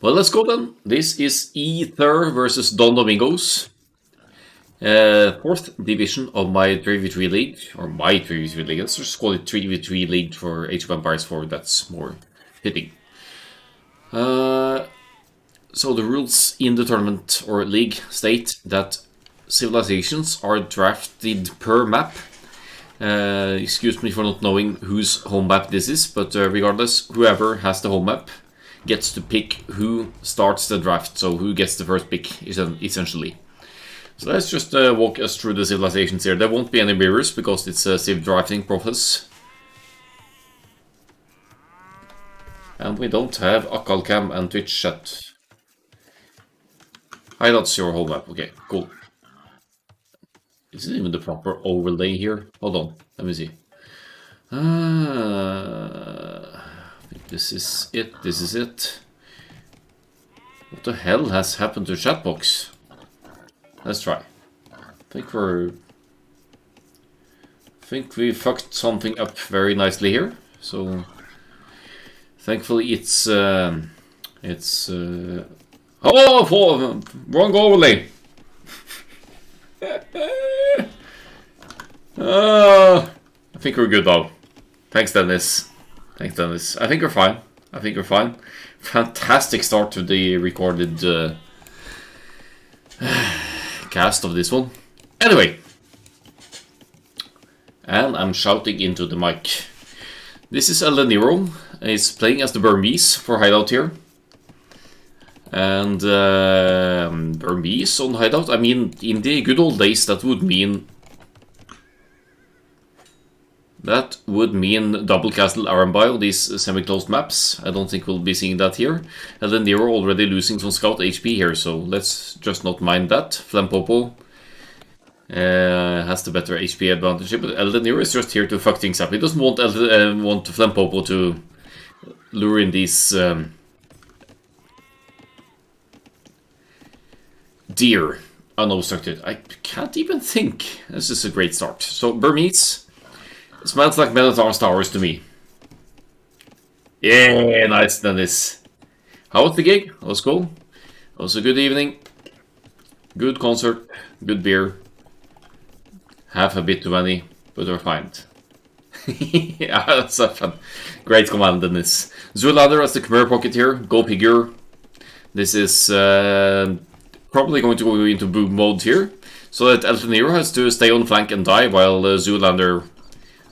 Well, let's go then. This is Ether versus Don Domingos. Fourth division of my 3v3 league, or my 3v3 league. Let's just call it 3v3 league for Age of Empires 4, that's more fitting. So the rules in the tournament or league state that civilizations are drafted per map. Excuse me for not knowing whose home map this is, but regardless, whoever has the home map gets to pick who starts the draft, so who gets the first pick, essentially. So let's just walk us through the civilizations here. There won't be any mirrors because it's a civ drafting process. And we don't have Akkal-Cam and Twitch chat. Hi, that's your whole map. Okay, cool. Is it even the proper overlay here? Hold on, let me see. I think this is it. This is it. What the hell has happened to chatbox? Let's try. I think we fucked something up very nicely here. So thankfully it's oh, wrong overlay. I think we're good though. Thanks, Dennis. Thanks, Dennis. I think we're fine. I think we're fine. Fantastic start to the recorded cast of this one. Anyway. And I'm shouting into the mic. This is El Nero. He's playing as the Burmese for Hideout here. And Burmese on Hideout, I mean, in the good old days, that would mean double Castle Arambai on these semi-closed maps. I don't think we'll be seeing that here. And then they're already losing some scout HP here, so let's just not mind that. Flampopo has the better HP advantage, but Elden Nero is just here to fuck things up. He doesn't want Flampopo to lure in these deer unobstructed. I can't even think. This is a great start. So Burmese smells like Minotaur's Towers to me. Yeah, nice, Dennis. How was the gig? That was cool. It was a good evening. Good concert. Good beer. Half a bit too many, but we're fine. Yeah, that's a fun. Great command, Dennis. Zoolander as the Khmer pocket here. Go figure. This is probably going to go into boom mode here. So that Elden Nero has to stay on flank and die while Zoolander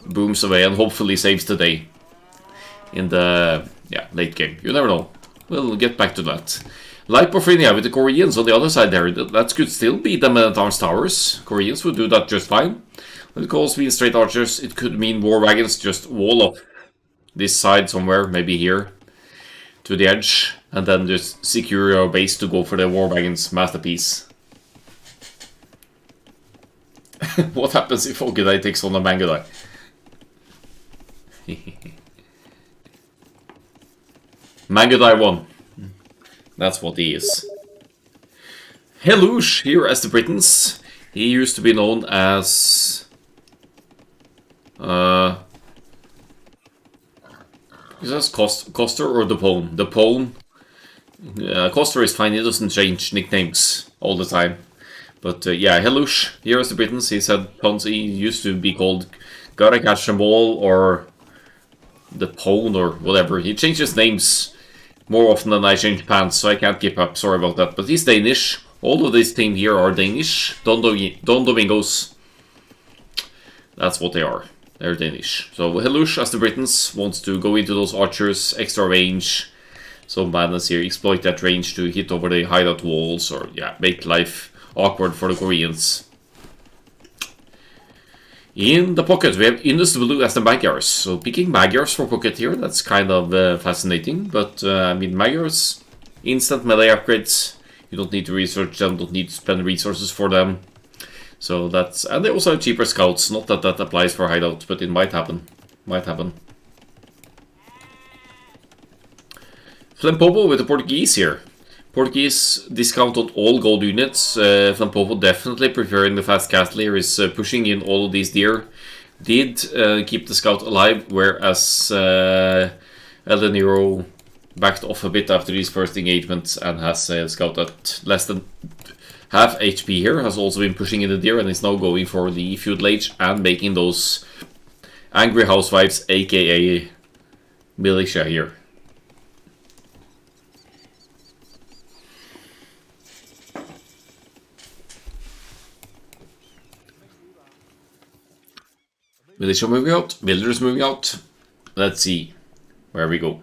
booms away and hopefully saves the day in the late game. You never know. We'll get back to that. Lipophenia with the Koreans on the other side there. That could still be the Minotaur's Towers. Koreans would do that just fine. When it calls mean straight archers, it could mean war wagons just wall up this side somewhere, maybe here, to the edge, and then just secure your base to go for the war wagons masterpiece. What happens if Ogedai takes on a Mangodai? Mangodai won. That's what he is. Helouche here as the Britons. He used to be known as is that Coster or Depone? Depone. Coster is fine, he doesn't change nicknames all the time. But yeah, Helouche here as the Britons. He said tons. He used to be called Gotta Catch Them All or Depone or whatever. He changes names more often than I change pants, so I can't keep up. Sorry about that. But he's Danish. All of this team here are Danish. Don Domingos. That's what they are. They're Danish. So Helouche, as the Britons, wants to go into those archers, extra range. So madness here, exploit that range to hit over the hideout walls, or yeah, make life awkward for the Koreans. In the pocket, we have Indus Blue as the Magyars. So picking Magyars for pocket here, that's kind of fascinating. But I mean, Magyars, instant melee upgrades. You don't need to research them, don't need to spend resources for them. So that's, and they also have cheaper scouts. Not that that applies for hideouts, but it might happen. Might happen. Flampopo with the Portuguese here. Portuguese discount on all gold units. Flampopo definitely preferring the fast castle here, is pushing in all of these deer. Did keep the scout alive, whereas El Nero backed off a bit after these first engagements and has Scout at less than half HP here. Has also been pushing in the deer and is now going for the feudal age and making those angry housewives, aka militia here. Militia moving out, villagers moving out. Let's see where we go.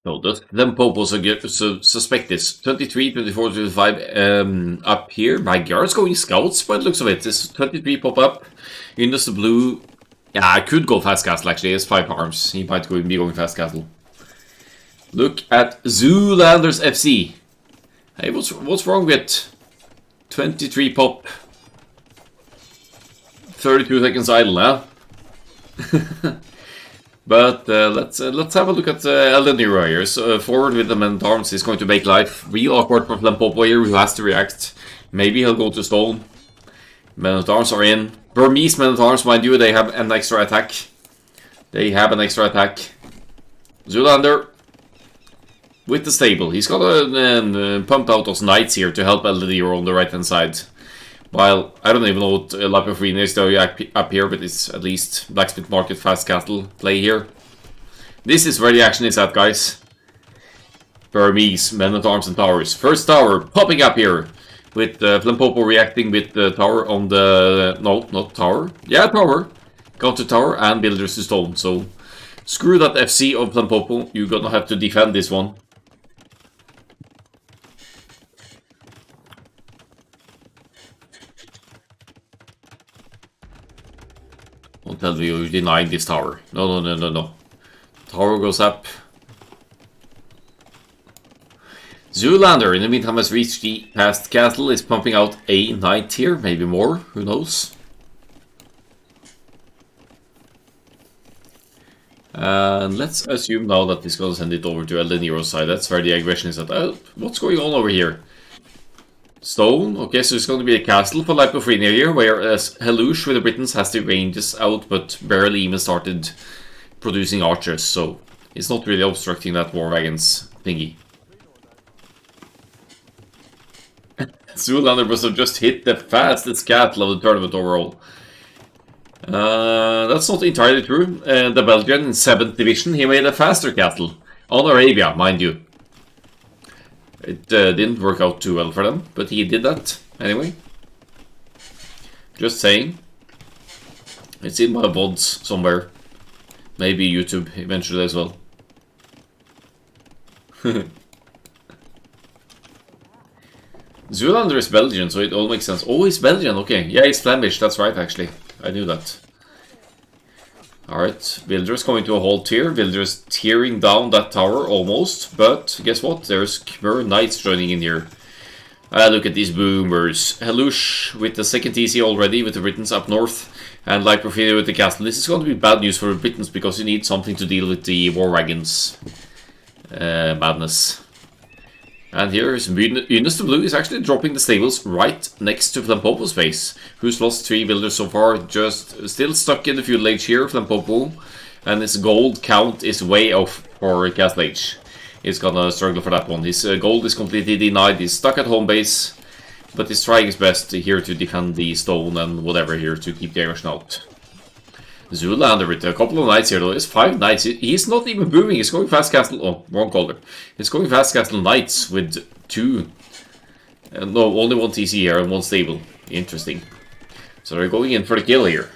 No, then Pope also suspect this. 23, 24, 25 up here. My guard's going scouts by the looks of it. This 23 pop up. Indus the blue. Yeah, I could go fast castle actually. He has 5 arms. He might be going fast castle. Look at Zoolanders FC. Hey, what's wrong with 23 pop? 32 seconds idle, huh? But let's have a look at Elden Nero here. So, forward with the men-at-arms is going to make life real awkward for Limpopo here, who has to react. Maybe he'll go to stone. Men-at-arms are in. Burmese men-at-arms, mind you, they have an extra attack. Zoolander with the stable. He's got to pump out those knights here to help Elden Nero on the right-hand side. While I don't even know what Lapifrine is though up here, but it's at least Blacksmith Market Fast Castle play here. This is where the action is at, guys. Burmese, Men-at-Arms and Towers. First tower popping up here, with Limpopo reacting with the tower on the... No, not tower. Yeah, tower. Got to tower and builders to stone, so... Screw that FC of Limpopo, you're gonna have to defend this one. Don't tell me you denied this tower. No. Tower goes up. Zoolander, in the meantime, has reached the past castle, is pumping out a knight here, maybe more, who knows. And let's assume now that he's gonna send it over to Elden Nero's side. That's where the aggression is at. What's going on over here? Stone. Okay, so it's going to be a castle for Lipofrenia here, whereas Helush with the Britons has the ranges out, but barely even started producing archers, so it's not really obstructing that war wagons thingy. Zoolander must have just hit the fastest castle of the tournament overall. That's not entirely true. The Belgian in 7th division, he made a faster castle on Arabia, mind you. It didn't work out too well for them, but he did that anyway. Just saying. It's in my VODs somewhere. Maybe YouTube eventually as well. Zoolander is Belgian, so it all makes sense. Oh, he's Belgian, okay. Yeah, he's Flemish, that's right actually. I knew that. Alright, villagers coming to a halt here. Villagers tearing down that tower almost. But guess what? There's Khmer Knights joining in here. Look at these boomers. Helush with the 2nd TC already with the Britons up north. And like Porphyria with the castle. This is going to be bad news for the Britons because you need something to deal with the war wagons. Madness. And here is Yunus the Blue is actually dropping the stables right next to Limpopo's base, who's lost 3 villagers so far, just still stuck in the feudal age here, Limpopo, and his gold count is way off for Castle Age. He's gonna struggle for that one. His gold is completely denied, he's stuck at home base, but he's trying his best here to defend the stone and whatever here to keep the aggression out. Zoolander with a couple of knights here though. It's 5 knights. He's not even booming. He's going fast castle. Oh, wrong color. He's going fast castle knights with 2. No, only 1 TC here and 1 stable. Interesting. So they're going in for the kill here.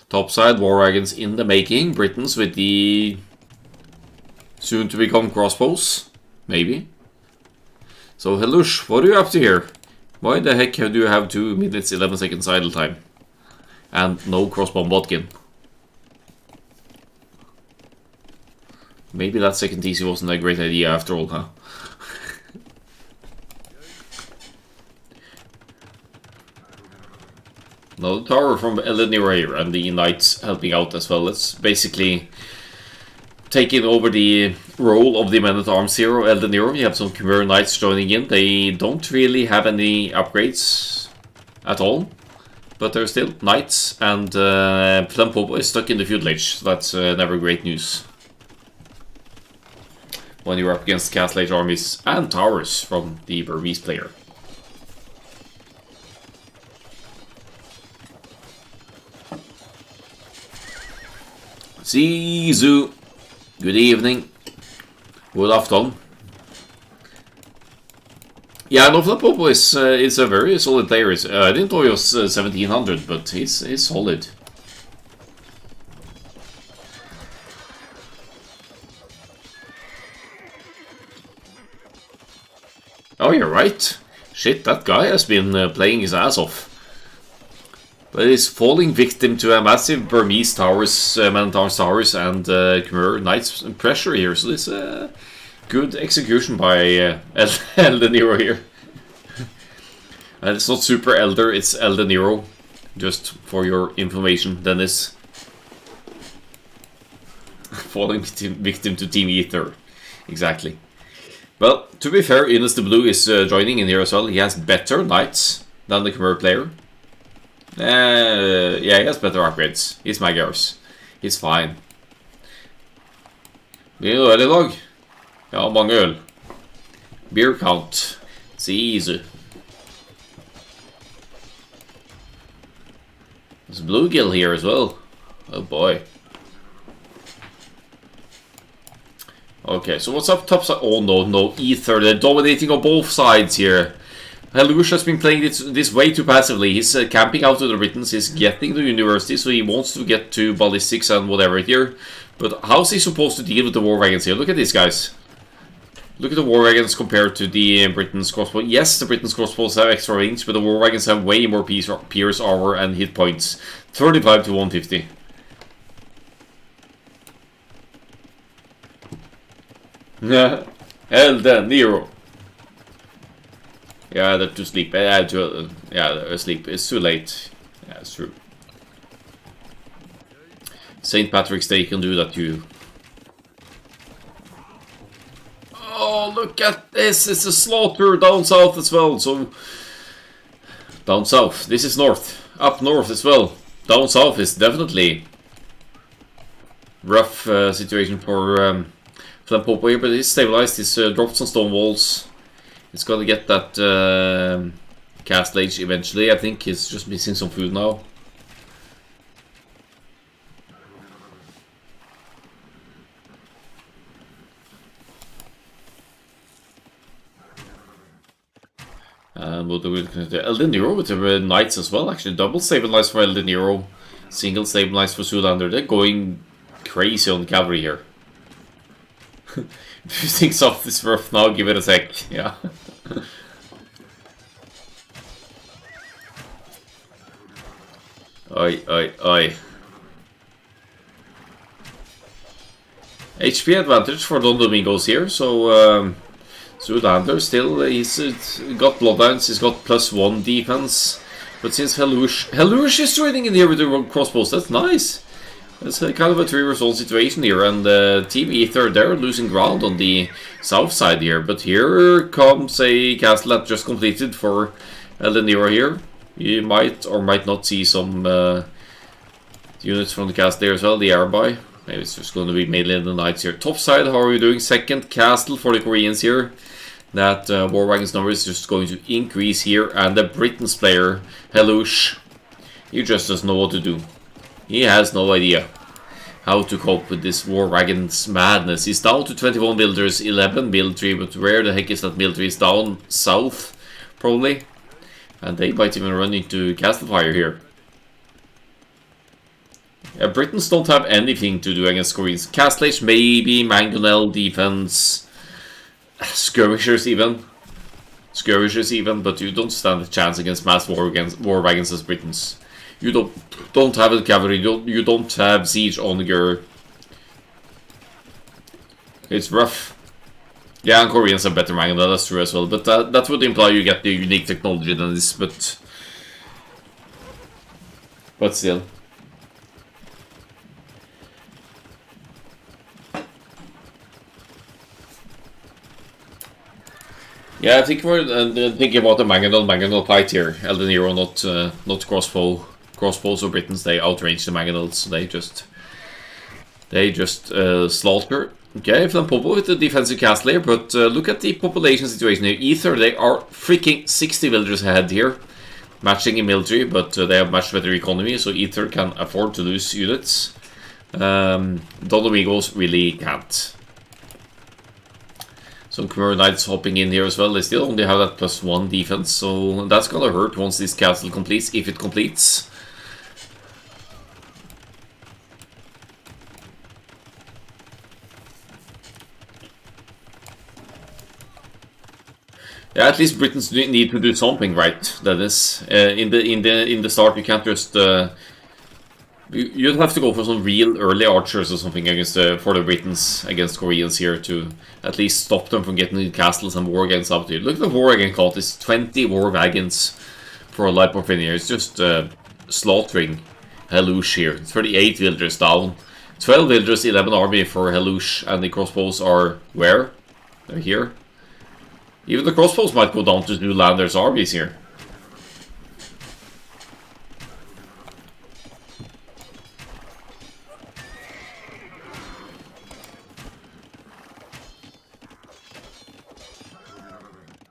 Topside war wagons in the making. Britons with the soon to become crossbows. Maybe. So, Helush, what are you up to here? Why the heck do you have 2 minutes 11 seconds idle time? And no crossbow botkin? Maybe that 2nd TC wasn't a great idea after all, huh? Another tower from Elenir here, and the knights helping out as well. It's basically taking over the role of the men-at-arms hero, Elenir. You have some Khmer knights joining in. They don't really have any upgrades at all, but they're still knights, and Flampopo is stuck in the feudal age, so that's never great news when you're up against Castle Age armies and towers from the Burmese player. Zizu, good evening. Good afternoon. Yeah, no, Flampopo is a very solid player. I didn't know he was 1700, but he's solid. Oh, you're right. Shit, that guy has been playing his ass off. But he's falling victim to a massive Burmese towers, man-at-arms towers, and Khmer Knights pressure here. So this good execution by Eldeniro here. And it's not Super Elder, it's Eldeniro. Just for your information, Dennis. Falling victim to Team Ether. Exactly. Well, to be fair, Ines the Blue is joining in here as well. He has better knights than the Khmer player. Yeah, he has better upgrades. He's Magyars. He's fine. Blir det øl I dag? Ja, mange øl. Beer count. It's easy. There's Bluegill here as well. Oh boy. Okay, so what's up top side? Oh no, Ether. They're dominating on both sides here. Helush has been playing this way too passively. He's camping out to the Britons. He's getting to university, so he wants to get to ballistics and whatever here. But how's he supposed to deal with the war wagons here? Look at these guys. Look at the war wagons compared to the Britons crossbow. Yes, the Britons crossbows have extra range, but the war wagons have way more pierce armor and hit points. 35 to 150. Elden Nero. Yeah, they're to sleep. Yeah, they're asleep. It's too late. Yeah, it's true. St. Patrick's Day can do that too. Oh, look at this. It's a slaughter down south as well. So, down south. This is north. Up north as well. Down south is definitely rough situation for Flampopo here, but he's stabilized. He's dropped some stone walls. It's gonna get that Castle Age eventually. I think he's just missing some food now. And we'll do Eldeniro with the Knights as well. Actually, double stabilized for Eldeniro, single stabilized for Zoolander. They're going crazy on the cavalry here. If you think soft is rough now, give it a sec. Yeah. Oi. HP advantage for Don Domingos here, so Zoolander still, he's got bloodlines, he's got +1 defense, but since Helush is joining in here with the crossbows, that's nice. It's kind of a 3-result situation here, and Team Ether, they're losing ground on the south side here, but here comes a castle that just completed for Eldeniro here. You might or might not see some units from the castle there as well, the Arabai. Maybe it's just going to be mainly in the Knights here. Top side, how are we doing? Second castle for the Koreans here. That War Wagons number is just going to increase here, and the Britons player, Helush, he just doesn't know what to do. He has no idea how to cope with this War Wagons madness. He's down to 21 builders, 11 military, but where the heck is that military? It's down south, probably. And they might even run into Castlefire here. Yeah, Britons don't have anything to do against Koreans. Castle Age, maybe, Mangonel, defense, skirmishers even. But you don't stand a chance against mass war wagons as Britons. You don't have a cavalry, you don't have siege onager. It's rough. Yeah, and Koreans have better Mangonel, that's true as well, but that would imply you get the unique technology than this, but But still. Yeah, I think we're thinking about the Mangonel fight here. Elden Hero, not crossbows or Britons. They outrange the Mangonels. So they just slaughter. Okay, Flampopo with the defensive castle here, but look at the population situation here. Ether, they are freaking 60 villagers ahead here, matching in military, but they have much better economy, so Ether can afford to lose units. Don Domingos really can't. Some Khmer Knights hopping in here as well. They still only have that +1 defense, so that's gonna hurt once this castle completes, if it completes. Yeah, at least Britons need to do something right. That is, in the start, you can't just. You'd have to go for some real early archers or something against for the Britons against Koreans here to at least stop them from getting into castles and war wagons up to you. Look at the war wagon count. It's 20 war wagons for a Liporfin here. It's just slaughtering Helush here. 38 villagers down. 12 villagers, 11 army for Helush, and the crossbows are where? They're here. Even the crossbows might go down to Zoolander's armies here.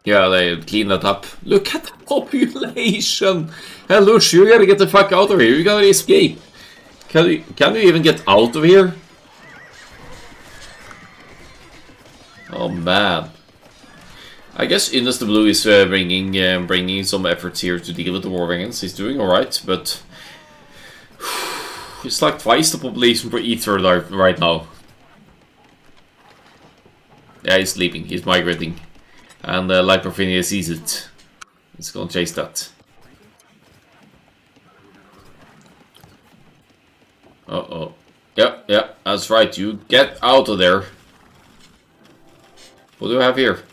Yeah, they clean that up. Look at the population! Hello, you gotta get the fuck out of here. You gotta escape. Can you even get out of here? Oh man. I guess Innes the Blue is bringing some efforts here to deal with the war wagons. He's doing alright, but it's like twice the population for Ether right now. Yeah, he's sleeping. He's migrating. And Liporfinia sees it. It's gonna chase that. Uh-oh. Yeah, that's right. You get out of there. What do I have here?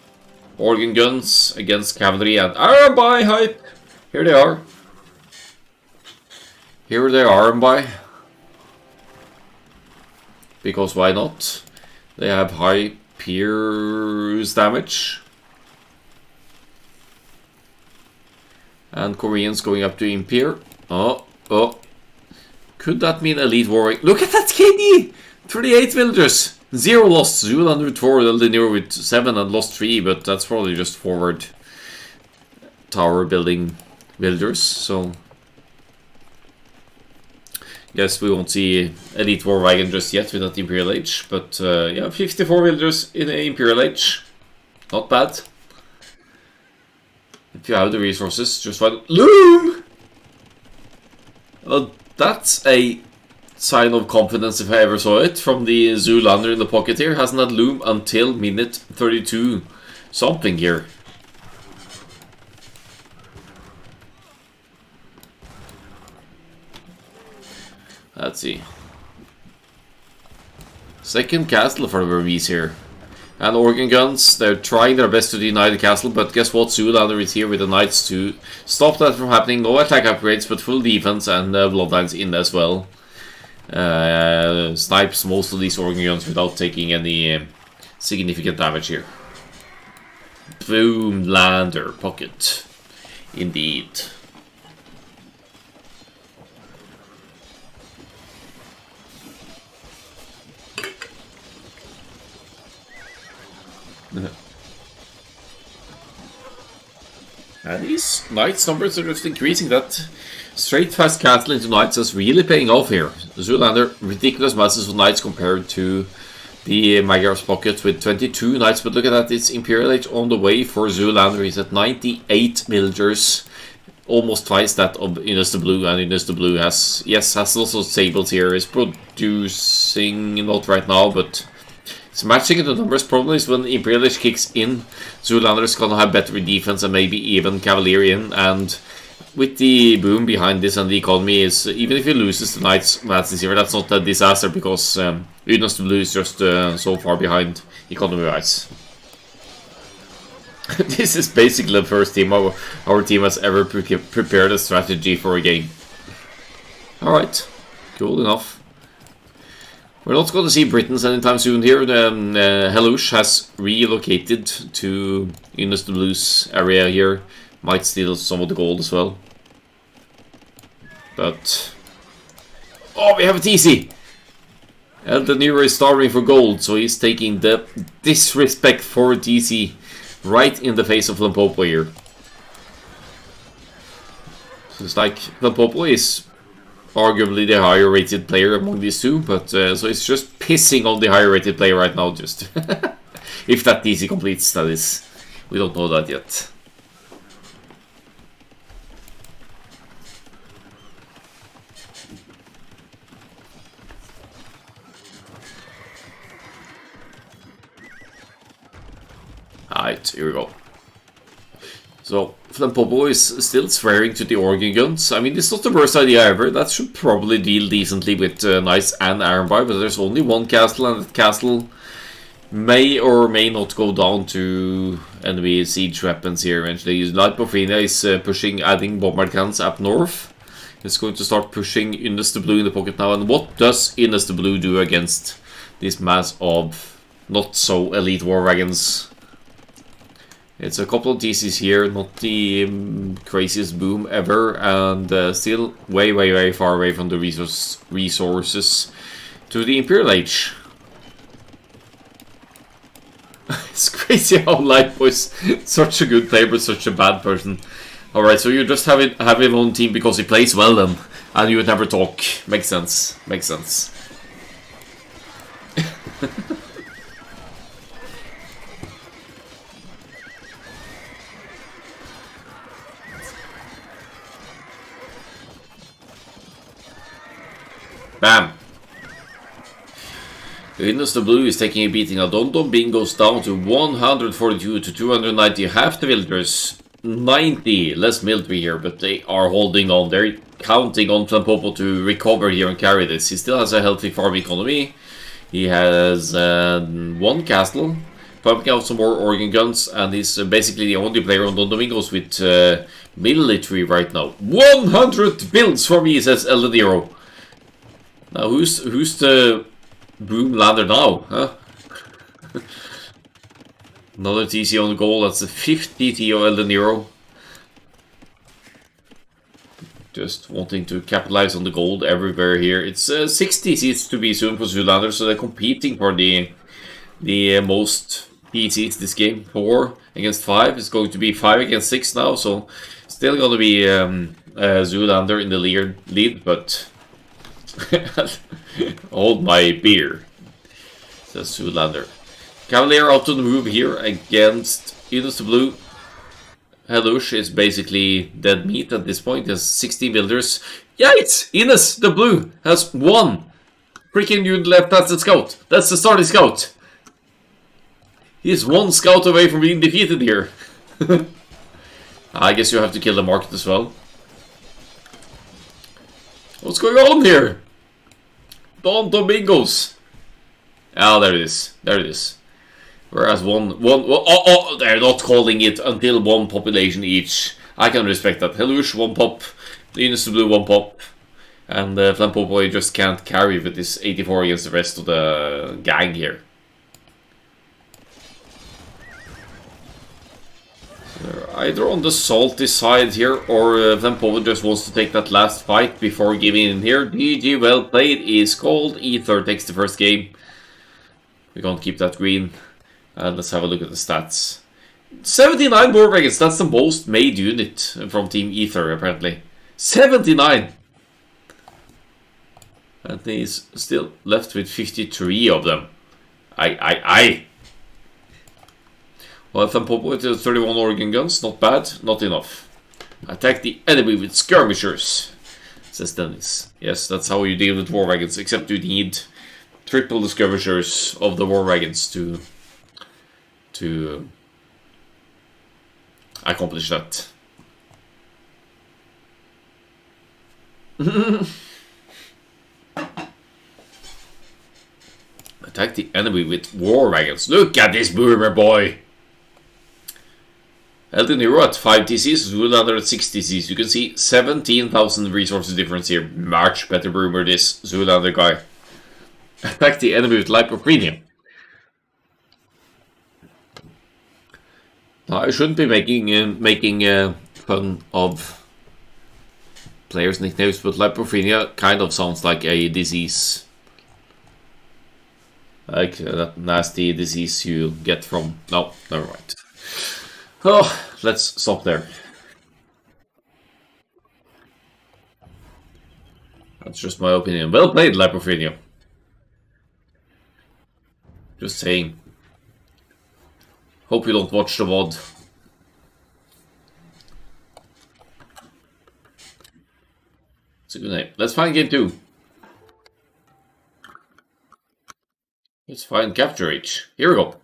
Organ guns against cavalry and Arambai hype. Here they are. Here they are, Arambai. Because why not? They have high pierce damage. And Koreans going up to Imperial. Oh. Could that mean elite warring? Look at that KD! 38 villagers. 0 lost. Zoolander with 4, Elden Hero with 7 and lost 3, but that's probably just forward tower building villagers, so guess we won't see elite war wagon just yet with that Imperial Age, but yeah, 54 villagers in the Imperial Age. Not bad. If you have the resources, just find Loom! Well, that's a sign of confidence if I ever saw it from the Zoolander in the pocket here. Hasn't had Loom until minute 32 something here. Let's see. Second castle for the Burmese here. And organ guns, they're trying their best to deny the castle, but guess what? Zoolander is here with the knights to stop that from happening. No attack upgrades, but full defense, and Bloodlines in as well. Snipes most of these organ guns without taking any significant damage here. Boom, lander, pocket. Indeed. And these knights numbers are just increasing. That straight fast castle into knights is really paying off here. Zoolander, ridiculous masses of knights compared to the Magyar's pocket with 22 knights, but look at that, it's Imperial Age on the way for Zoolander. He's at 98 villagers, almost twice that of Innes the Blue, and Innes the Blue has lots of sables here. Is producing, not right now, but it's matching the numbers. Problem is when Imperial Age kicks in, Zoolander is gonna have better defense and maybe even cavalry in, and with the boom behind this and the economy is, even if he loses the Knights this year, that's not a disaster because Innes the Blue is just so far behind economy-wise. This is basically the first team our team has ever prepared a strategy for a game. Alright, cool enough. We're not going to see Britons anytime soon here. Helush has relocated to Innes the Blues area here. Might steal some of the gold as well. But... oh, we have a TC! And the Nero is starving for gold, so he's taking the disrespect for TC right in the face of Limpopo here. So it's like Limpopo is arguably the higher rated player among these two, but so it's just pissing on the higher rated player right now, just if that TC completes, that is. We don't know that yet. Alright, here we go. So, Limpopo is still swearing to the organ guns. I mean, it's not the worst idea ever. That should probably deal decently with Nice and Iron Bar, but there's only one castle, and that castle may or may not go down to enemy siege weapons here eventually. Light Bofina is pushing, adding bombard cannons up north. It's going to start pushing Innes the Blue in the pocket now. And what does Innes the Blue do against this mass of not so elite war wagons? It's a couple of DCs here, not the craziest boom ever, and still way far away from the resources to the Imperial Age. It's crazy how Light is such a good player but such a bad person. Alright, so you just have him on team because he plays well then, and you would never talk. Makes sense, makes sense. Bam! Innes the Blue is taking a beating. Now Don Domingos down to 142 to 290. Half the villagers, 90 less military here, but they are holding on. They're counting on Limpopo to recover here and carry this. He still has a healthy farm economy. He has one castle, pumping out some more organ guns, and he's basically the only player on Don Domingos with military right now. 100 builds for me, says El Nero. Now, who's the boom lander now, huh? Another TC on the goal, that's the 50 TO El Nero. Just wanting to capitalize on the gold everywhere here. It's 60 seats to be soon for Zoolander, so they're competing for the most PCs this game. 4 against 5. It's going to be 5 against 6 now, so still going to be Zoolander in the lead, but... hold my beer, says Zoolander. Cavalier out to the move here against Innes the Blue. Helush is basically dead meat at this point. He has 16 builders. Yikes! Innes the Blue has 1 freaking dude left. That's the scout. That's the starting scout. He's 1 scout away from being defeated here. I guess you have to kill the market as well. What's going on here? Don Domingos. Ah, there it is. There it is. Whereas they're not calling it until 1 population each. I can respect that. Helush 1 pop. The Innes the Blue 1 pop. And Limpopo just can't carry with this 84 against the rest of the gang here. They're either on the salty side here, or Limpopo just wants to take that last fight before giving in here. GG, well played is called. Ether takes the first game. We're gonna keep that green. And let's have a look at the stats. 79 war wagons, that's the most made unit from Team Ether, apparently. 79! And he's still left with 53 of them. Well, Limpopo with 31 organ guns, not bad, not enough. Attack the enemy with skirmishers, says Dennis. Yes, that's how you deal with war wagons, except you need triple the skirmishers of the war wagons to accomplish that. Attack the enemy with war wagons. Look at this boomer boy! El Nero at 5 TCs, Zoolander at 6 TCs. You can see 17,000 resources difference here. Much better brewer this Zoolander guy. Attack the enemy with Lipophrenia. Now, I shouldn't be making fun of players' nicknames, but Lipophrenia kind of sounds like a disease. Like that nasty disease you get from... No, never mind. Oh, let's stop there. That's just my opinion. Well played, Lipophrenia. Just saying. Hope you don't watch the VOD. It's a good name. Let's find game 2. Let's find Capture H. Here we go.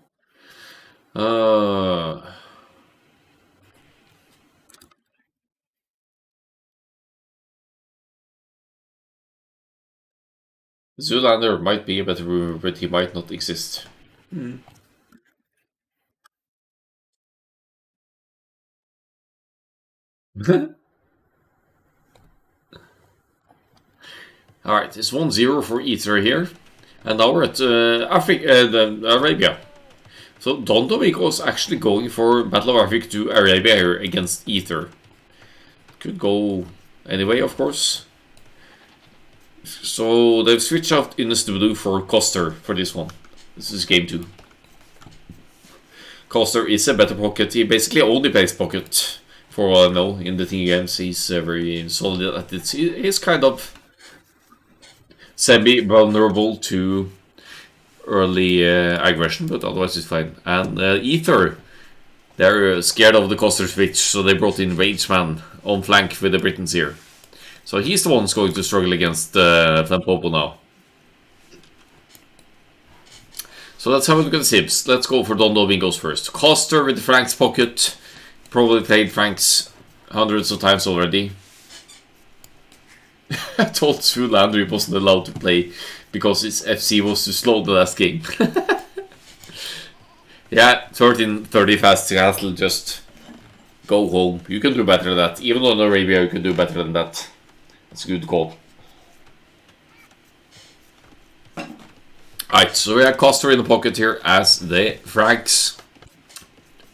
Zoolander might be a better rumor, but he might not exist. Alright, it's 1-0 for Ether here. And now we're at Arabia. So Don Domingos actually going for Battle of Africa to Arabia here against Ether. Could go anyway, of course. So they've switched out Innes Blue for Koster for this one. This is game 2. Koster is a better pocket. He basically only plays pocket, for all I know, in the team games. He's very solid at it. He's kind of semi-vulnerable to early aggression, but otherwise it's fine. And Ether, they're scared of the Koster switch, so they brought in Rageman on flank with the Britons here. So he's the one who's going to struggle against Flampopo now. So let's have a look at the Sibs. Let's go for Don Domingos first. Koster with the Frank's pocket. Probably played Frank's hundreds of times already. I told Zoolander he wasn't allowed to play because his FC was too slow the last game. Yeah, 1330 fast castle, just go home. You can do better than that. Even on Arabia you can do better than that. It's a good call. Alright, so we have Koster in the pocket here as the Franks.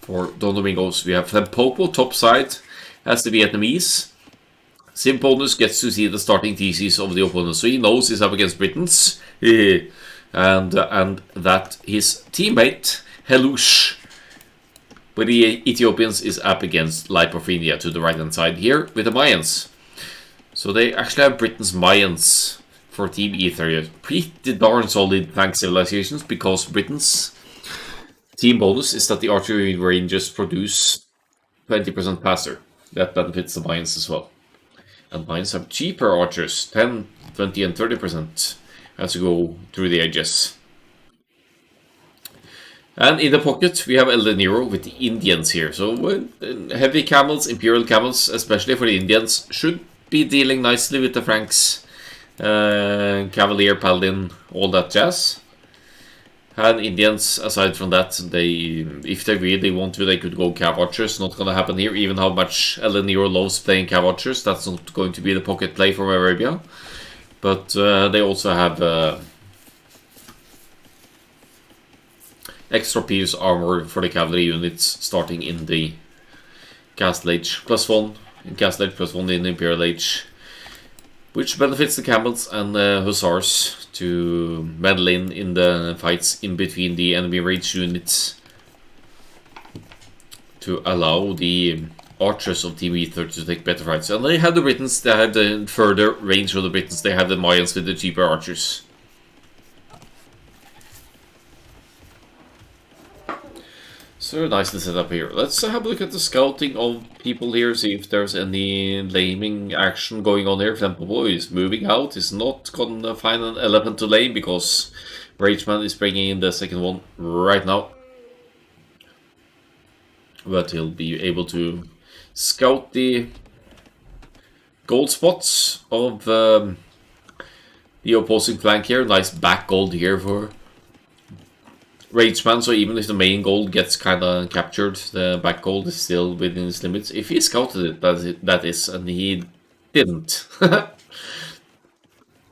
For Don Domingos, we have Flampopo top side as the Vietnamese. Sim bonus gets to see the starting TCs of the opponent, so he knows he's up against Britons. and that his teammate, Helush, with the Ethiopians, is up against Lipophrenia to the right hand side here with the Mayans. So they actually have Britain's Mayans for Team Ether. Pretty darn solid flank civilizations, because Britain's team bonus is that the archery ranges produce 20% faster. That benefits the Mayans as well. And Mayans have cheaper archers, 10, 20 and 30% as you go through the edges. And in the pocket we have El Nero with the Indians here. So heavy camels, Imperial camels, especially for the Indians, should be dealing nicely with the Franks, Cavalier, Paladin, all that jazz. And Indians, aside from that, if they really want to, they could go Cav Archers. Not gonna happen here, even how much El Nero loves playing Cav Archers. That's not going to be the pocket play from Arabia. But they also have extra piece armor for the cavalry units starting in the Castle Age +1. In Castle Age +1 in Imperial Age, which benefits the camels and the hussars to meddle in the fights in between the enemy range units, to allow the archers of Team Ether to take better fights. And they have the Britons, they have the further range of the Britons, they have the Mayans with the cheaper archers. So nicely set up here. Let's have a look at the scouting of people here, see if there's any laming action going on here. Flampopo is moving out, he's not gonna find an elephant to lame because Rageman is bringing in the second one right now. But he'll be able to scout the gold spots of the opposing flank here. Nice back gold here for rangeman, so even if the main gold gets kind of captured, the back gold is still within his limits. If he scouted it, that is, and he didn't.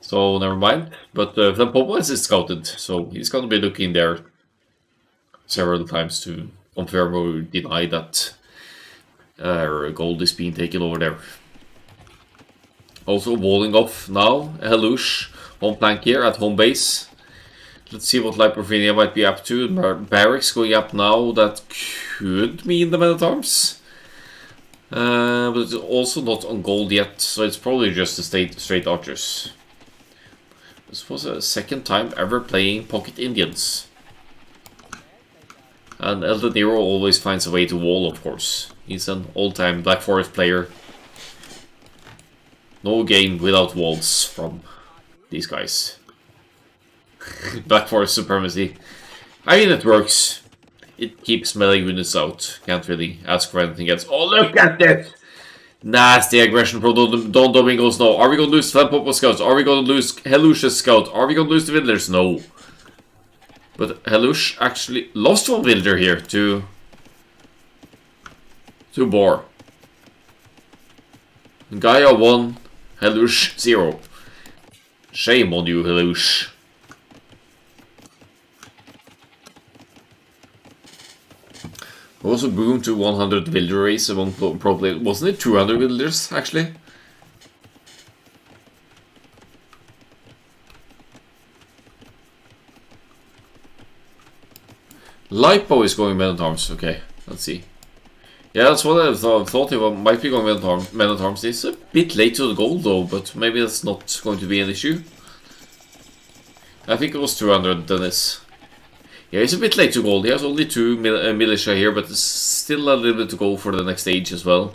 So never mind. But the Popo is scouted, so he's going to be looking there several times to confirm or deny that gold is being taken over there. Also walling off now, Halush on plank here at home base. Let's see what Lipophenia might be up to. Barracks going up now, that could mean the Men-at-Arms. But it's also not on gold yet, so it's probably just the straight archers. This was a second time ever playing Pocket Indians. And El Nero always finds a way to wall, of course. He's an old-time Black Forest player. No game without walls from these guys. Black Forest supremacy. I mean, it works. It keeps melee units out. Can't really ask for anything else. Oh, look at this! Nasty aggression from Don Domingos. No. Are we going to lose Popo scouts? Are we going to lose Helush's scout? Are we going to lose the villagers? No. But Helush actually lost one villager here to Boar. Gaia 1, Helush 0. Shame on you, Helush. Also boom to 100 villager race among probably, wasn't it 200 villagers actually? Lipo is going Men-at-Arms, okay, let's see. Yeah, that's what I thought he might be going Men-at-Arms. It's a bit late to the goal though, but maybe that's not going to be an issue. I think it was 200, Dennis. Yeah, he's a bit late to gold. He has only 2 militia here, but there's still a little bit to go for the next stage as well.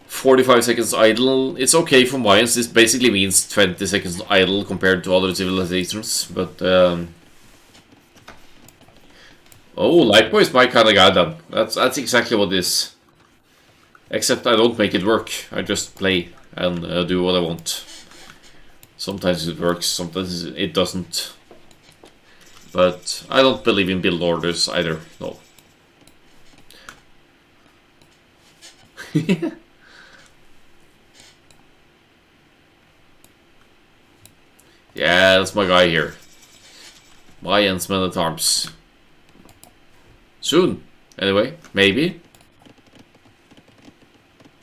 45 seconds idle. It's okay for Mayans. This basically means 20 seconds idle compared to other civilizations, but oh, Lightboy is my kind of guy then. That's exactly what it is. Except I don't make it work. I just play and do what I want. Sometimes it works, sometimes it doesn't. But I don't believe in build orders either, no. Yeah, that's my guy here. Mayans Men-at-Arms. Soon, anyway, maybe.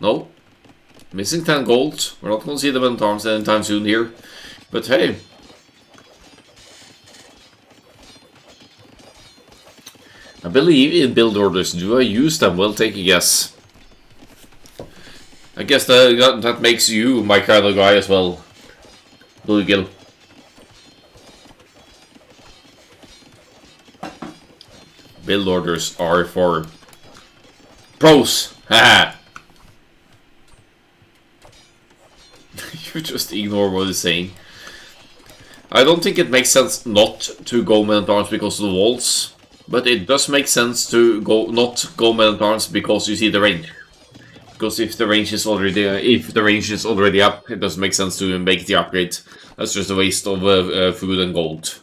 No. Missing 10 gold. We're not going to see the Men-at-Arms anytime soon here. But hey. I believe in build orders. Do I use them? Well, take a guess. I guess that makes you my kind of guy as well. Bluegill. Build orders are for pros. Haha. You just ignore what he's saying. I don't think it makes sense not to go Men-at-Arms because of the walls. But it does make sense to not go Men-at-Arms because you see the range. Because if the range is already up, it doesn't make sense to make the upgrade. That's just a waste of food and gold.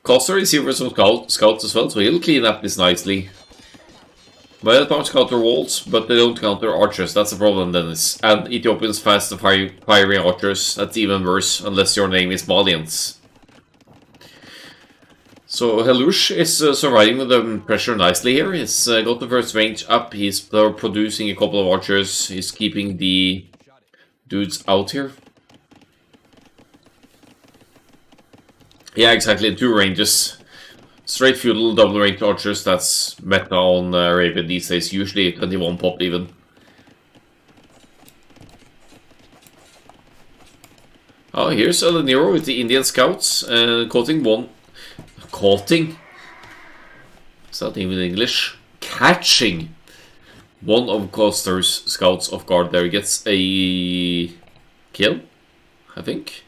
Coster is here for some scouts as well, so he'll clean up this nicely. Men-at-Arms counter walls, but they don't counter archers. That's the problem, Dennis. And Ethiopians fast the firing archers. That's even worse, unless your name is Malians. So Helush is surviving with the pressure nicely here. He's got the first range up. He's producing a couple of archers. He's keeping the dudes out here. Yeah, exactly. 2 ranges. Straight feudal, double ranged archers. That's meta on Raven these days. Usually 21 pop even. Oh, here's El Nero with the Indian scouts. Quoting one. Caughting? Is that even English? Catching one of Coster's scouts off guard there. Gets a kill, I think.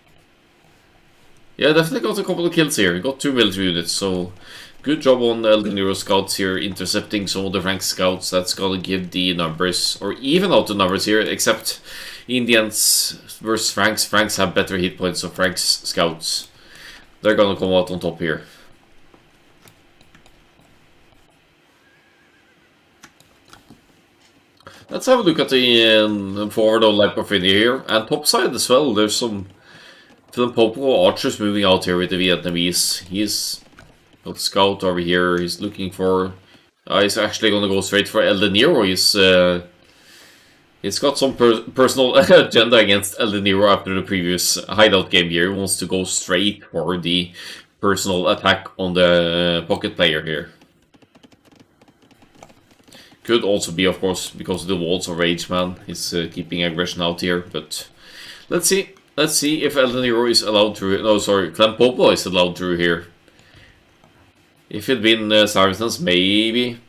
Yeah, definitely got a couple of kills here. He got 2 military units, so good job on El Nero scouts here, intercepting some of the Frank scouts. That's gonna give the numbers, or even out the numbers here, except Indians versus Franks. Franks have better hit points, so Franks scouts, they're gonna come out on top here. Let's have a look at the forward of Lamporfini here, and topside as well. There's some Popo archers moving out here with the Vietnamese. He's got scout over here. He's looking for. He's actually gonna go straight for El De Niro. He's got some personal agenda against El De Niro after the previous hideout game here. He wants to go straight for the personal attack on the pocket player here. Could also be, of course, because of the walls of Rage Man. He's keeping aggression out here, but let's see. Let's see if El De Niro is allowed through. No, sorry, Clampopo is allowed through here. If it'd been Saracens, maybe.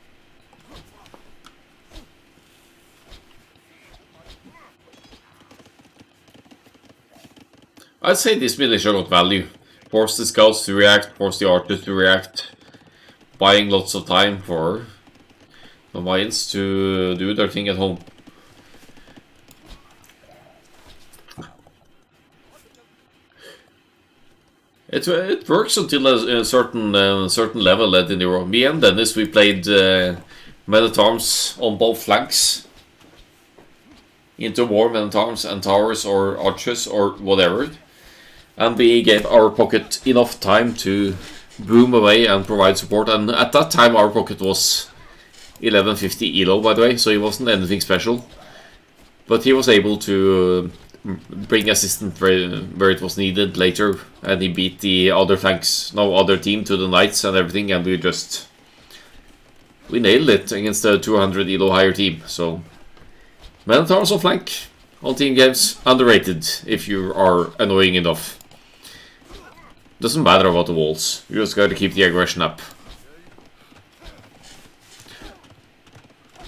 I'd say this militia got value. Force the scouts to react, force the archers to react. Buying lots of time for the Mayans to do their thing at home. It works until a certain level at the Euro. Me and Dennis, we played men-at-arms on both flanks. Into war, men-at-arms and towers or archers or whatever. And we gave our pocket enough time to boom away and provide support. And at that time our pocket was 1150 elo, by the way, so he wasn't anything special. But he was able to bring assistance where it was needed later, and he beat the other flanks, no other team to the knights and everything, and we nailed it against the 200 elo higher team. So men-at-arms on flank on team games, underrated if you are annoying enough. Doesn't matter about the walls, you just gotta keep the aggression up.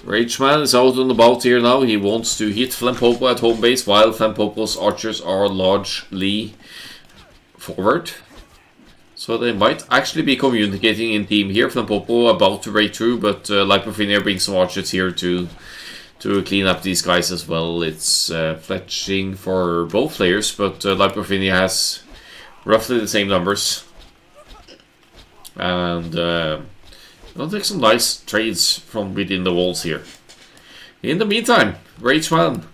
Rageman is out and about here now. He wants to hit Flampopo at home base, while Flampopo's archers are largely forward. So they might actually be communicating in team here. Flampopo about to raid through, but Lypofinia brings some archers here to clean up these guys as well. It's fletching for both players, but Lypofinia has roughly the same numbers. And I'll take some nice trades from within the walls here. In the meantime, Rageman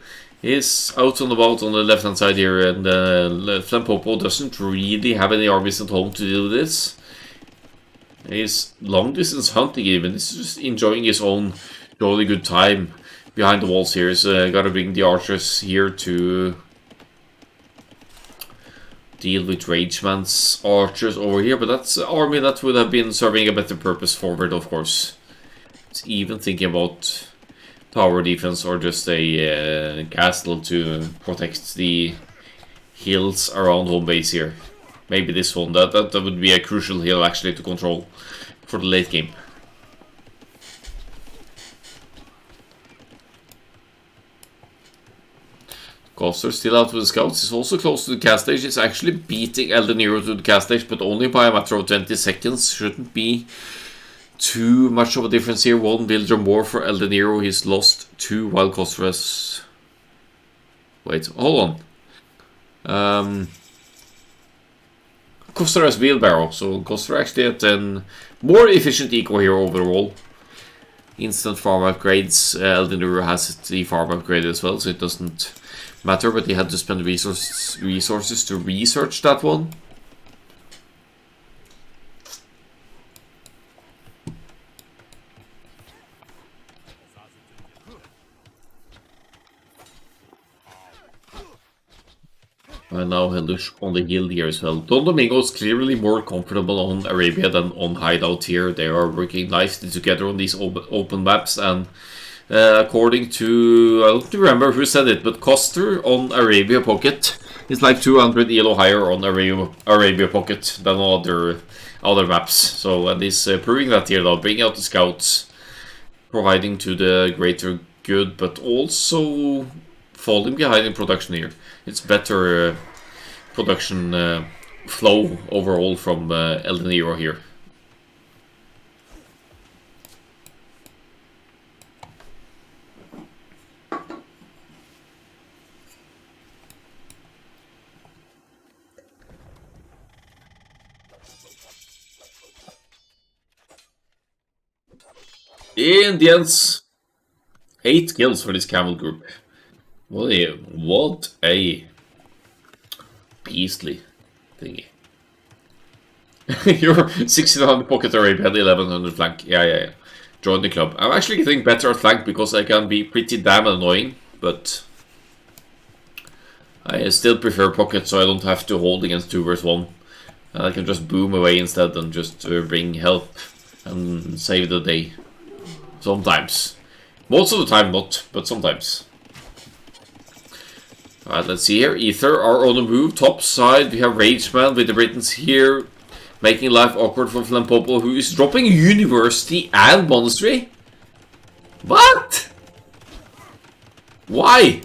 is out on the boat on the left hand side here, and Flampopo doesn't really have any armies at home to deal with this. He's long distance hunting even. He's just enjoying his own jolly good time behind the walls here. He's gotta bring the archers here to deal with Rageman's archers over here, but that's an army that would have been serving a better purpose forward, of course. It's even thinking about tower defense or just a castle to protect the hills around home base here. Maybe this one, that would be a crucial hill actually to control for the late game. Coster still out with the scouts. He's also close to the cast stage. He's actually beating El De Niro to the cast stage, but only by a matter of 20 seconds. Shouldn't be too much of a difference here. One villager more for El De Niro. He's lost 2 while Coster has... Wait, hold on. Coster has wheelbarrow, so Coster actually at a more efficient eco here overall. Instant farm upgrades. El De Niro has the farm upgrade as well, so it doesn't matter, but he had to spend resources to research that one. And now Hellush on the hill here as well. Don Domingos clearly more comfortable on Arabia than on Hideout here. They are working nicely together on these open maps, and according to, I don't remember who said it, but Coster on Arabia Pocket is like 200 elo higher on Arabia Pocket than on other maps. So, and he's proving that here now, bringing out the scouts, providing to the greater good, but also falling behind in production here. It's better production flow overall from El De Niro here. Indians 8 kills for this camel group. What a beastly thingy. You're 1600 pocket array, 1100 flank. Yeah. Join the club. I'm actually getting better at flank because I can be pretty damn annoying, but I still prefer pocket so I don't have to hold against 2 vs 1. And I can just boom away instead and just bring help and save the day. Sometimes. Most of the time not, but sometimes. Alright, let's see here. Ether are on the move. Top side, we have Rageman with the Britons here. Making life awkward for Flampopo, who is dropping University and Monastery. What? Why?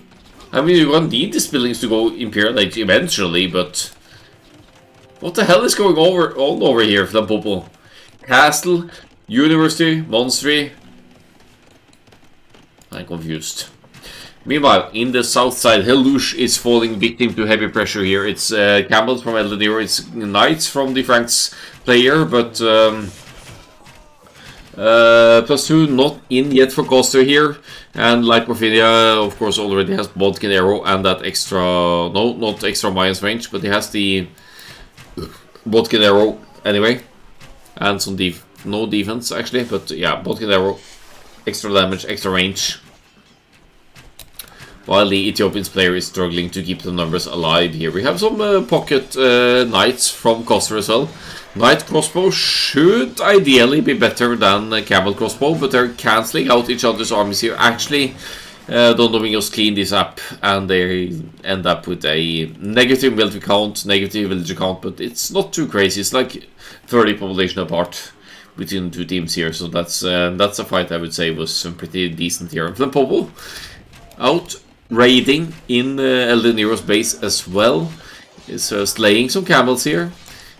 I mean, you're gonna need these buildings to go Imperial Age eventually, but... What the hell is going on over here, Flampopo? Castle, University, Monastery. I'm confused. Meanwhile, in the south side, Helush is falling victim to heavy pressure here. It's Camels from Eldenir, it's Knights from the Franks player, but +2 not in yet for Coster here. And like Morphinia, of course, already has Bodkin Arrow and that extra, no, not extra Mayans range, but he has the Bodkin Arrow anyway. And some no defense actually, but yeah, Bodkin Arrow, extra damage, extra range. While the Ethiopian player is struggling to keep the numbers alive here. We have some pocket knights from Coster as well. Knight crossbow should ideally be better than camel crossbow, but they're cancelling out each other's armies here. Actually, Don Domingos clean this up, and they end up with a negative military count, negative villager count, but it's not too crazy. It's like 30 population apart between the two teams here, so that's a fight I would say was pretty decent here. And Flampopo out raiding in Elden Nero's base as well. Is slaying some camels here.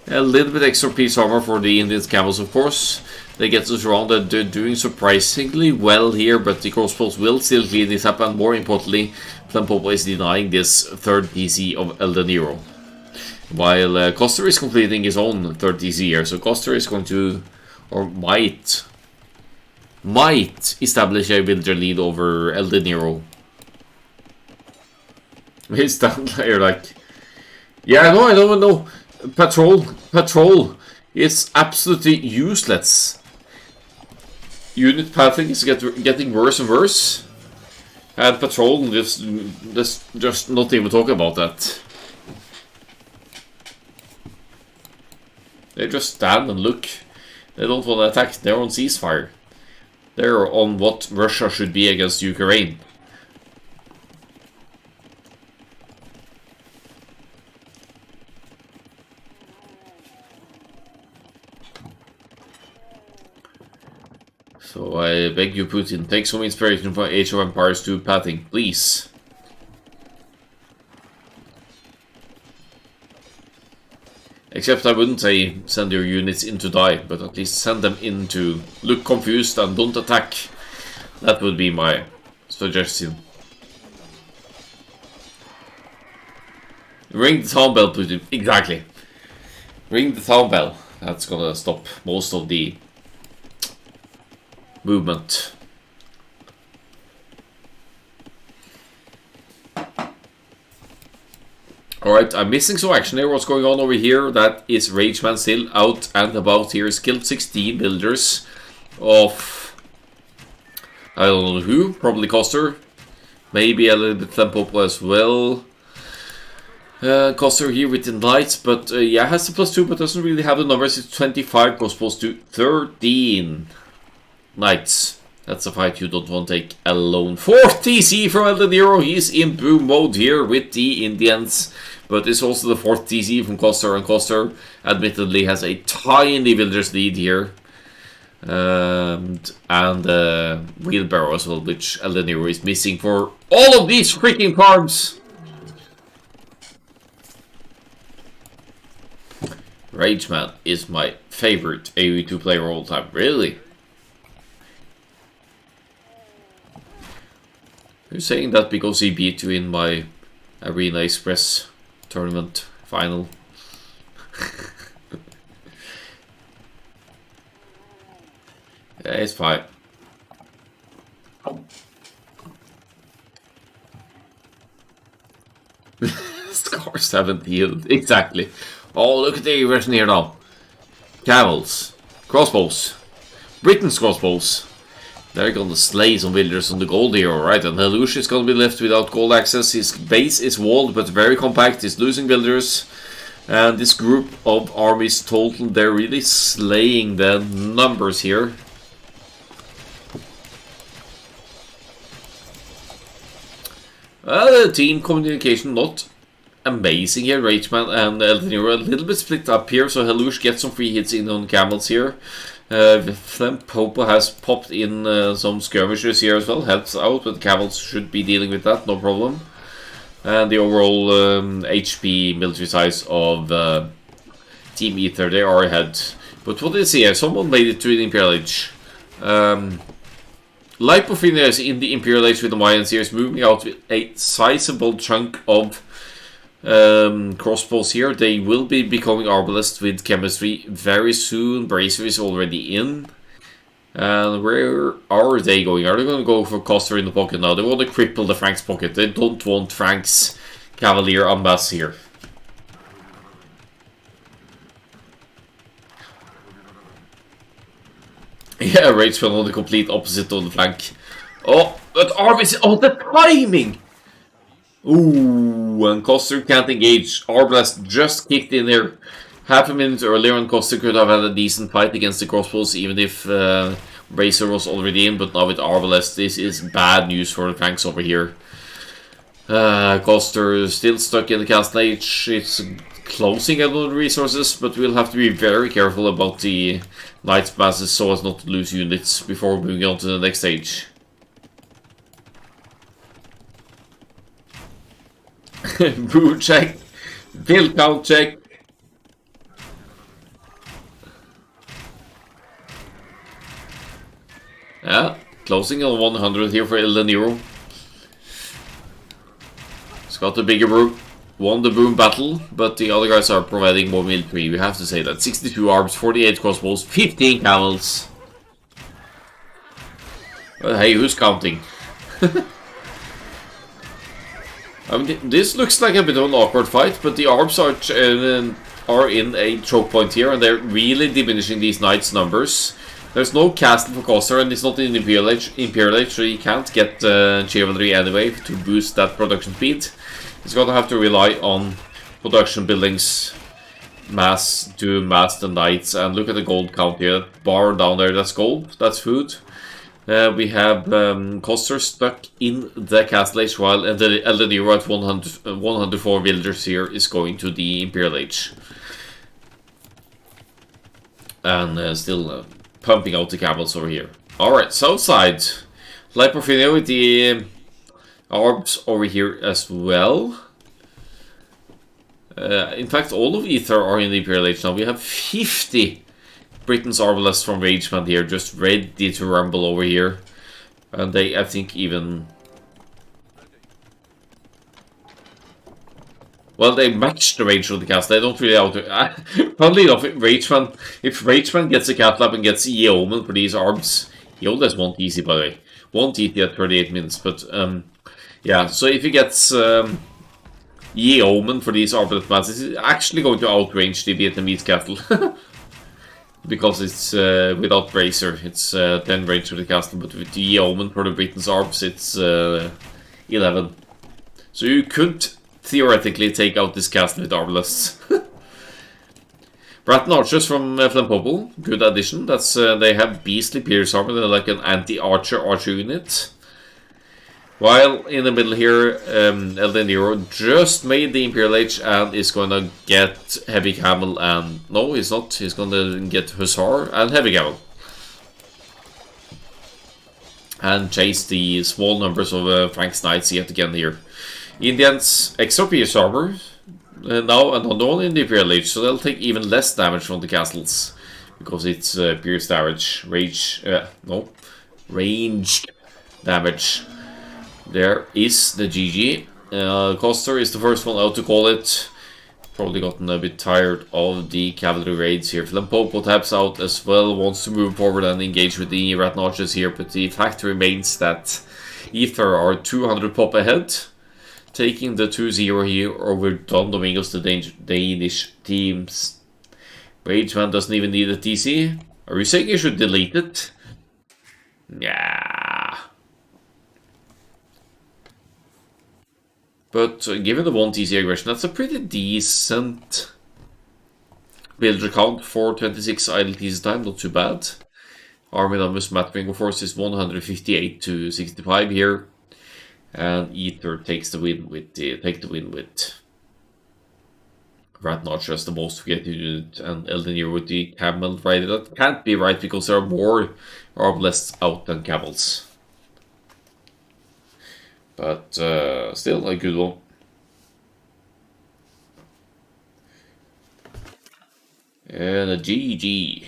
A little bit extra piece armor for the Indian camels, of course. They get us around. They're doing surprisingly well here, but the crossbows will still clean this up, and more importantly, Flampopo is denying this third DC of Elden Nero. While Coster is completing his own third DC here, so Coster is going to, or might establish a villager lead over Elden Nero. He's down there like, yeah, I know. Patrol is absolutely useless. Unit pathing is getting worse and worse, and patrol just not even talk about that. They just stand and look. They don't want to attack. They're on ceasefire. They're on what Russia should be against Ukraine. So I beg you, Putin, take some inspiration from Age of Empires 2 pathing, please. Except I wouldn't say send your units in to die, but at least send them in to look confused and don't attack. That would be my suggestion. Ring the town bell, Putin. Exactly. Ring the town bell. That's gonna stop most of the movement. Alright, I'm missing some action here. What's going on over here? That is Rageman still out and about here. He's killed 16 builders of, I don't know who, probably Coster. Maybe a little bit Flampopo as well. Coster here with the knights, but yeah, has the +2 but doesn't really have the numbers. It's 25 opposed to 13 knights. That's a fight you don't want to take alone. 4th TC from Elden Nero. He's in boom mode here with the Indians. But it's also the 4th TC from Coster. And Coster admittedly has a tiny villagers lead here. And wheelbarrow as well, which Elden Nero is missing for all of these freaking farms. Rageman is my favorite AoE 2 player all the time. Really? You're saying that because he beat you in my Arena Express tournament final. Yeah, it's fine. Scars haven't healed. Exactly. Oh, look at the version here now. Camels. Crossbows. Britain's crossbows. They're gonna slay some villagers on the gold here, alright. And Halush is gonna be left without gold access. His base is walled, but very compact. He's losing villagers. And this group of armies total, they're really slaying the numbers here. The team communication not amazing here. Rageman and Eldeniro a little bit split up here, so Halush gets some free hits in on camels here. Popo has popped in some skirmishers here as well, helps out, but camels should be dealing with that, no problem. And the overall HP military size of Team Ether, they are ahead. But what is here? Someone made it to the Imperial Age. Lipofina is in the Imperial Age with the Mayans here, is moving out with a sizable chunk of crossbows here. They will be becoming arbalists with chemistry very soon. Bracer is already in. And where are they going? Are they going to go for Coster in the pocket now? They want to cripple the Frank's pocket. They don't want Frank's Cavalier en masse here. Yeah, Rage fell on the complete opposite of the flank. Oh, but Arvis, oh, the timing! Ooh, and Coster can't engage. Arbalest just kicked in there half a minute earlier, and Coster could have had a decent fight against the crossbows, even if Razor was already in. But now with Arbalest, this is bad news for the Franks over here. Coster still stuck in the Castle Age. It's closing out on the resources, but we'll have to be very careful about the Knights masses so as not to lose units before moving on to the next stage. Boo check. Kill count check. Yeah, closing on 100 here for Eldeniro. He's got the bigger boom. Won the boom battle, but the other guys are providing more military. We have to say that. 62 arms, 48 crossbows, 15 camels. Well, hey, who's counting? I mean, this looks like a bit of an awkward fight, but the arms are in a choke point here, and they're really diminishing these knights' numbers. There's no castle for Coster, and it's not in Imperial Age, so he can't get chivalry anyway to boost that production speed. He's gonna have to rely on production buildings, mass the knights, and look at the gold count here. That bar down there, that's gold, that's food. We have Coster stuck in the Castle Age, while Eldeniro at 104 villagers here is going to the Imperial Age. And still pumping out the camels over here. Alright, south side. Lipofina with the Arbs over here as well. In fact, all of Ether are in the Imperial Age now. We have 50 Britain's Arbalists from Rageman here, just ready to rumble over here. And they, I think, even... Well, they match the range of the castle. They don't really out. Funnily enough, if Rageman gets a Catlap and gets Yeoman for these Arbs, he always won't easy, by the way. Won't easy at 38 minutes, but yeah. So if he gets Yeoman for these Arbalest masses, he's actually going to outrange the Vietnamese Cattle. Because it's without Bracer, it's 10 range for the castle, but with the Yeoman for the Britain's Arbs, it's 11. So you could theoretically take out this castle with Arbalests. Bratton Archers from Flampopo, good addition. That's they have beastly Pierce armor, they're like an anti-archer unit. While in the middle here, Eldeniro just made the Imperial Age and is gonna get Heavy Camel and... No, he's not. He's gonna get Hussar and Heavy Camel. And chase the small numbers of Frank's Knights yet again here. Indians extra Pierce armor. Now another one in the Imperial Age, so they'll take even less damage from the castles. Because it's Pierce damage. Ranged damage. There is the GG. Coster is the first one out to call it. Probably gotten a bit tired of the cavalry raids here. Flampopo taps out as well, wants to move forward and engage with the Rat Notches here, but the fact remains that Ether are 200 pop ahead. taking the 2-0 here over Don Domingos, the Danish teams. Rageman doesn't even need a TC. Are you saying you should delete it? Yeah. But given the 1 TC aggression, that's a pretty decent builder count for 26 idle TC time, not too bad. Army numbers mapping force is 158 to 65 here. And Ether takes the win with Rat Notch as the most forgetted unit, and Eldenir with the Camel Rider. That can't be right because there are more Arbalests out than Camels. But still a good one. And a GG.